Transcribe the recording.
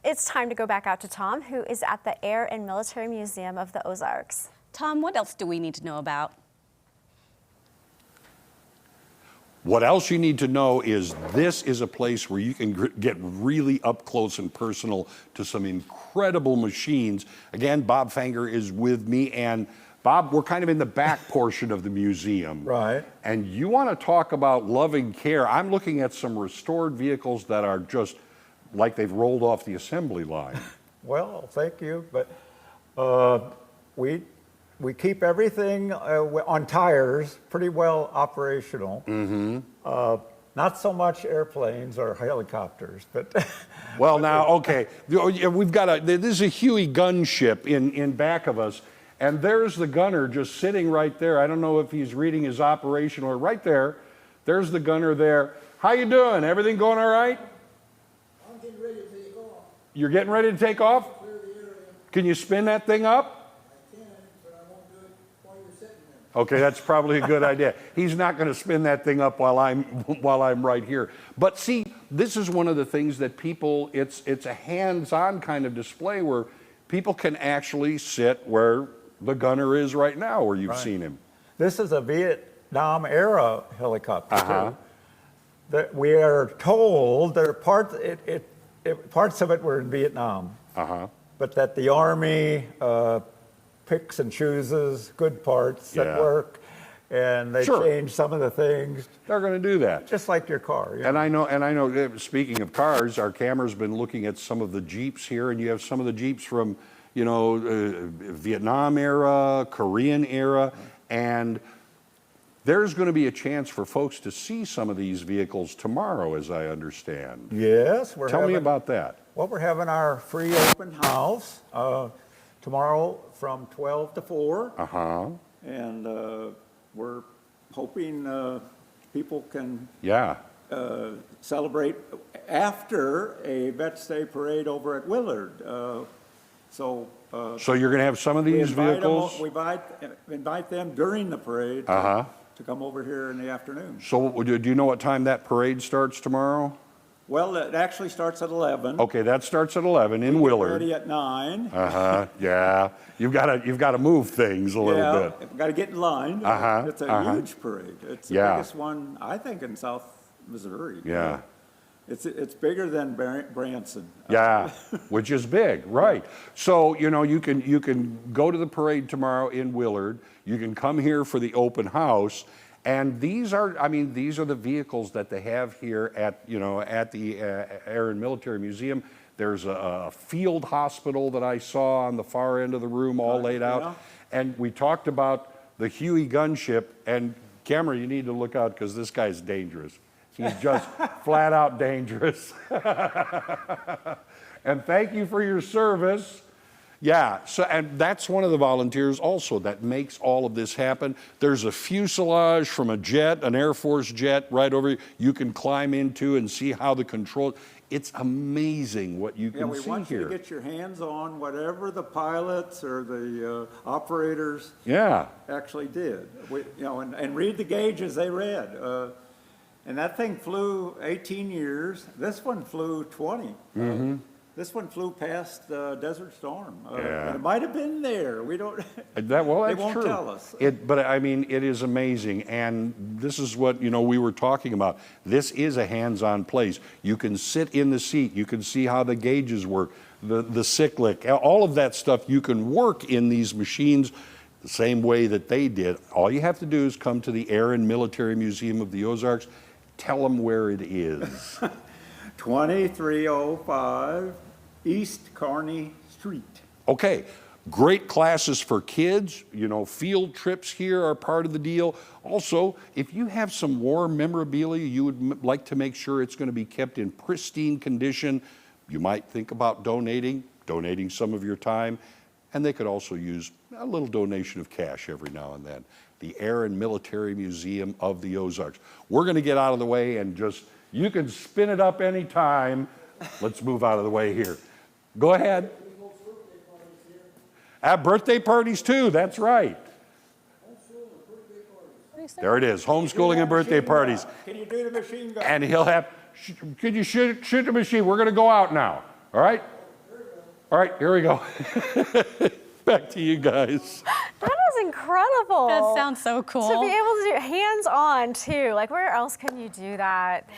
It's time to go back out to Tom, who is at the Air and Military Museum of the Ozarks. Tom, what else do we need to know about? What else you need to know is this is a place where you can get really up close and personal to some incredible machines. Again, Bob Fanger is with me, and Bob, we're kind of in the back portion of the museum. Right. And you want to talk about loving care. I'm looking at some restored vehicles that are just like they've rolled off the assembly line. Well, thank you, but we keep everything on tires pretty well operational. Mm-hmm. Not so much airplanes or helicopters, but well, now, okay, we've got this is a Huey gunship in back of us, and there's the gunner just sitting right there. I don't know if he's reading his operation or right there. There's the gunner there. How you doing? Everything going all right? I'm getting ready to take off. You're getting ready to take off? Clear the area. Can you spin that thing up? I can, but I won't do it while you're sitting there. Okay, that's probably a good idea. He's not going to spin that thing up while I'm right here. But see, this is one of the things that people, it's a hands-on kind of display where people can actually sit where the gunner is right now, where you've seen him. this is a Vietnam era helicopter. Uh-huh. Too. That we are told there are parts of it were in Vietnam, but that the Army picks and chooses good parts that work, and they change some of the things. They're going to do that, just like your car. And I know. Speaking of cars, our camera's been looking at some of the Jeeps here, and you have some of the Jeeps from, Vietnam era, Korean era, and there's going to be a chance for folks to see some of these vehicles tomorrow, as I understand. Yes, Tell me about that. Well, we're having our free open house tomorrow from 12 to 4. And we're hoping people can celebrate after a Vets Day parade over at Willard. So you're going to have some of these vehicles? We invite them during the parade to come over here in the afternoon. So do you know what time that parade starts tomorrow? Well, it actually starts at 11. Okay, that starts at 11 in Willard. Ready at 9. Yeah. You've got to move things a little bit. We've got to get in line. It's a huge parade. It's the biggest one, I think, in South Missouri. Yeah. It's bigger than Branson. Yeah, which is big, right? So you can go to the parade tomorrow in Willard. You can come here for the open house, and these are the vehicles that they have here at the Air and Military Museum. There's a field hospital that I saw on the far end of the room, all laid out, and we talked about the Huey gunship. And camera, you need to look out because this guy's dangerous. He's just flat out dangerous. And thank you for your service. Yeah, and that's one of the volunteers also that makes all of this happen. There's a fuselage from a jet, an Air Force jet right over you can climb into and see how the control. It's amazing what you can see here. We want you to get your hands on whatever the pilots or the operators actually did. And read the gauges they read. And that thing flew 18 years. This one flew 20. This one flew past Desert Storm. And it might have been there. We don't. That's they won't true. tell us. But it is amazing, and this is what we were talking about. This is a hands-on place. You can sit in the seat. You can see how the gauges work, the cyclic, all of that stuff. You can work in these machines the same way that they did. All you have to do is come to the Air and Military Museum of the Ozarks. Tell them where it is. 2305 East Kearney Street. Okay, great classes for kids. Field trips here are part of the deal. Also, if you have some war memorabilia you would like to make sure it's going to be kept in pristine condition, you might think about donating some of your time, and they could also use a little donation of cash every now and then. The Air and Military Museum of the Ozarks. We're going to get out of the way and you can spin it up anytime. Let's move out of the way here. Go ahead. At birthday parties too, that's right. There it is, homeschooling and birthday parties. Can you do the machine gun? And he'll have, could you shoot the machine? We're going to go out now, all right? All right, here we go. Back to you guys. That is incredible. That sounds so cool. To be able to do hands-on too. Like, where else can you do that?